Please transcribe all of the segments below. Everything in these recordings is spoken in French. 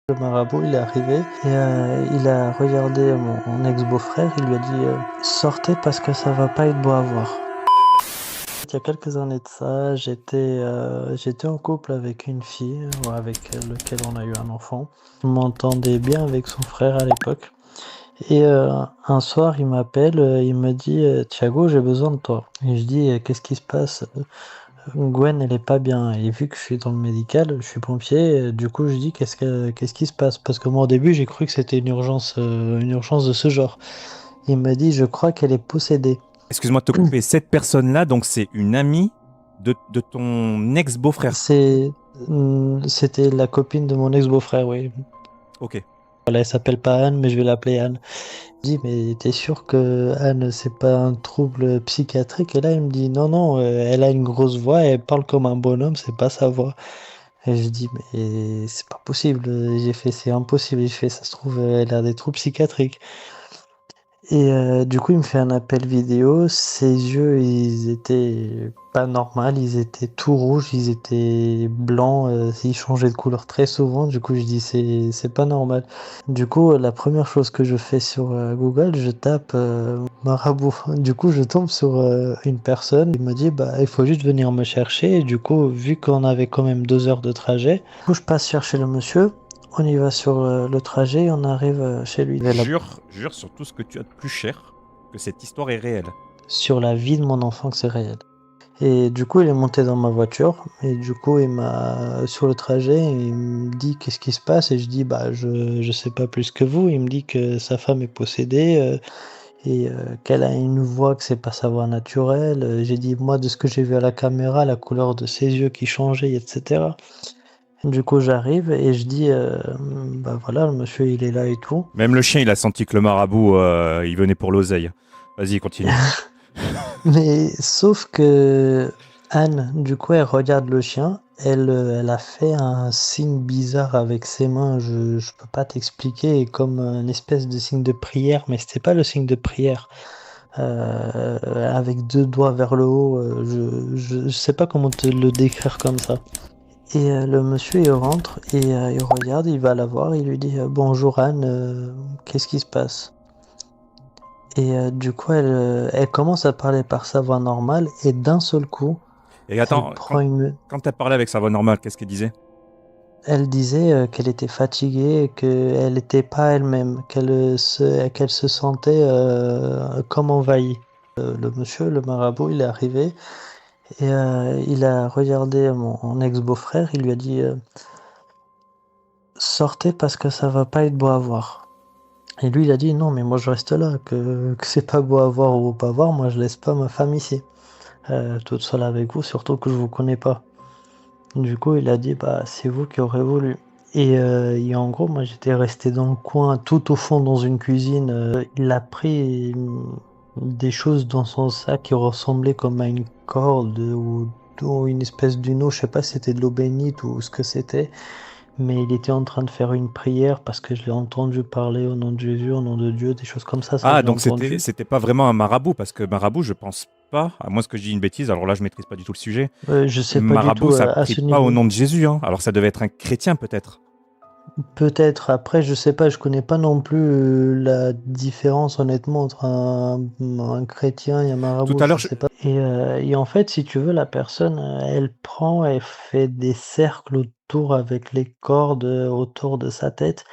Le marabout, il est arrivé et il a regardé mon ex-beau-frère, il lui a dit sortez parce que ça va pas être beau à voir. Il y a quelques années de ça, j'étais en couple avec une fille avec laquelle on a eu un enfant. Je m'entendais bien avec son frère à l'époque. Et un soir, il m'appelle, il me dit Thiago, j'ai besoin de toi. Et je dis qu'est-ce qui se passe? Gwen, elle est pas bien et vu que je suis dans le médical, je suis pompier, du coup je dis qu'est-ce qui se passe? Parce que moi au début j'ai cru que c'était une urgence de ce genre. Il m'a dit je crois qu'elle est possédée. Excuse-moi de te couper. Cette personne-là, donc c'est une amie de ton ex-beau-frère. C'était la copine de mon ex-beau-frère, oui. Ok. Voilà, elle s'appelle pas Anne, mais je vais l'appeler Anne. Je dis mais t'es sûr que Anne c'est pas un trouble psychiatrique? Et là il me dit non non, elle a une grosse voix, elle parle comme un bonhomme, c'est pas sa voix. Et je dis, mais c'est pas possible. J'ai fait, c'est impossible. J'ai fait, ça se trouve, elle a des troubles psychiatriques. Et du coup, il me fait un appel vidéo. Ses yeux, ils étaient pas normaux. Ils étaient tout rouges. Ils étaient blancs. Ils changeaient de couleur très souvent. Du coup, je dis, c'est pas normal. Du coup, la première chose que je fais sur Google, je tape marabout. Du coup, je tombe sur une personne. Il me dit, bah, il faut juste venir me chercher. Et du coup, vu qu'on avait quand même 2 heures de trajet, du coup, je passe chercher le monsieur. On y va sur le trajet et on arrive chez lui. Jure sur tout ce que tu as de plus cher que cette histoire est réelle. Sur la vie de mon enfant que c'est réel. Et du coup, il est monté dans ma voiture et du coup, il m'a sur le trajet, il me dit qu'est-ce qui se passe et je dis bah je sais pas plus que vous. Il me dit que sa femme est possédée et qu'elle a une voix que c'est pas sa voix naturelle. J'ai dit moi de ce que j'ai vu à la caméra, la couleur de ses yeux qui changeait, etc. Du coup, j'arrive et je dis bah voilà, le monsieur il est là et tout. Même le chien, il a senti que le marabout, il venait pour l'oseille. Vas-y, continue. Mais sauf que Anne, du coup, elle regarde le chien. Elle a fait un signe bizarre avec ses mains. Je peux pas t'expliquer, comme une espèce de signe de prière, mais c'était pas le signe de prière. Avec 2 doigts vers le haut. Je sais pas comment te le décrire comme ça. Et le monsieur, il rentre et il regarde, il va la voir, il lui dit bonjour Anne, qu'est-ce qui se passe? Et du coup, elle commence à parler par sa voix normale et d'un seul coup, Et elle attends, prend une... quand t'as parlé avec sa voix normale, qu'est-ce qu'elle disait? Elle disait qu'elle était fatiguée, qu'elle n'était pas elle-même, qu'elle se sentait comme envahie. Le monsieur, le marabout, il est arrivé et il a regardé mon ex-beau-frère, il lui a dit sortez parce que ça va pas être beau à voir. Et lui, il a dit non, mais moi je reste là, que c'est pas beau à voir ou pas voir, moi je laisse pas ma femme ici. Toute seule avec vous, surtout que je vous connais pas. Du coup, il a dit bah c'est vous qui aurez voulu. Et en gros, moi j'étais resté dans le coin, tout au fond dans une cuisine. Il a pris des choses dans son sac qui ressemblaient comme à une corde ou une espèce d'uno, je sais pas si c'était de l'eau bénite ou ce que c'était. Mais il était en train de faire une prière parce que je l'ai entendu parler au nom de Jésus, au nom de Dieu, des choses comme ça je Ah, l'ai donc c'était entendu. c'était pas vraiment un marabout, parce que marabout, je pense pas, à moins que je dise une bêtise, alors là, je maîtrise pas du tout le sujet. Je sais pas du Marabout, tout ça à prie ce pas au niveau. nom de Jésus, hein. Alors ça devait être un chrétien, peut-être. Peut-être, après, je sais pas, je connais pas non plus la différence honnêtement entre un chrétien et un Tout marabout, à je l'heure, sais pas. Et en fait, si tu veux, la personne, elle prend, elle fait des cercles autour avec les cordes autour de sa tête.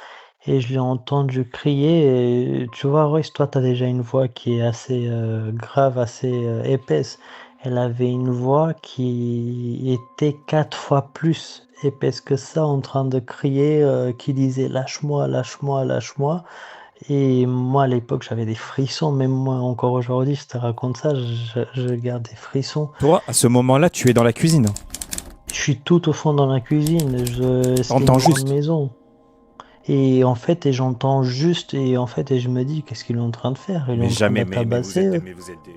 Et je l'ai entendu crier. Et tu vois, Royce, toi, tu as déjà une voix qui est assez grave, assez épaisse. Elle avait une voix qui était 4 fois plus épaisse que ça, en train de crier, qui disait lâche-moi, lâche-moi, lâche-moi. Et moi, à l'époque, j'avais des frissons. Même moi, encore aujourd'hui, je te raconte ça, je garde des frissons. toi, à ce moment-là, tu es dans la cuisine. Je suis tout au fond dans la cuisine. C'était T'entends une grande juste. maison. Et en fait, j'entends juste, et en fait, et je me dis, qu'est-ce qu'il est en train de faire? Il est Mais en train de jamais, la tabasser. mais vous êtes des...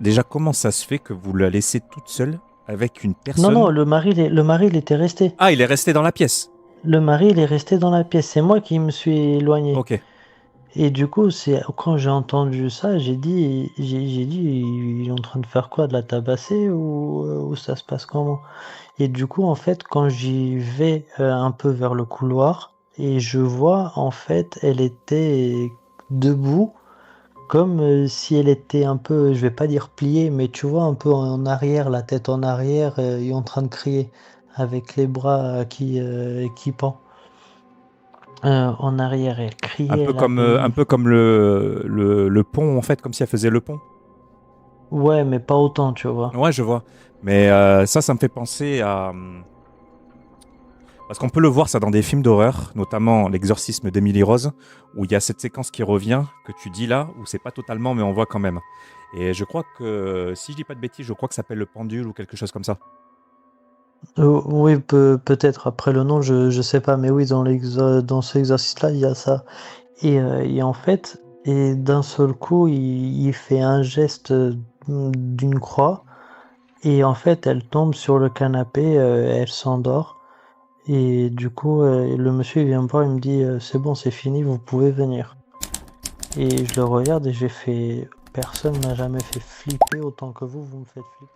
Déjà, comment ça se fait que vous la laissez toute seule avec une Non, non, personne? le mari, il était resté. Ah, il est resté dans la pièce. Le mari, il est resté dans la pièce. C'est moi qui me suis éloigné. Ok. Et du coup, c'est quand j'ai entendu ça, j'ai dit, il est en train de faire quoi, de la tabasser ou ça se passe comment? Et du coup, en fait, quand j'y vais un peu vers le couloir et je vois, en fait, elle était debout, comme si elle était un peu, je vais pas dire pliée, mais tu vois, un peu en arrière, la tête en arrière et en train de crier, avec les bras qui pendent en arrière. Elle criait, elle avait Un une... peu comme le pont, en fait, comme si elle faisait le pont. Ouais, mais pas autant, tu vois. Ouais, je vois. Mais ça me fait penser à... Parce qu'on peut le voir ça dans des films d'horreur, notamment L'exorcisme d'Emily Rose, où il y a cette séquence qui revient, que tu dis là, où c'est pas totalement, mais on voit quand même. Et je crois que, si je dis pas de bêtises, je crois que ça s'appelle le pendule ou quelque chose comme ça. Oui, peut-être après le nom, je sais pas, mais oui, dans cet exercice-là, il y a ça. Et en fait, et d'un seul coup, il fait un geste d'une croix, et en fait, elle tombe sur le canapé, elle s'endort. Et du coup, le monsieur il vient me voir, il me dit c'est bon, c'est fini, vous pouvez venir. Et je le regarde et j'ai fait personne m'a jamais fait flipper autant que vous me faites flipper.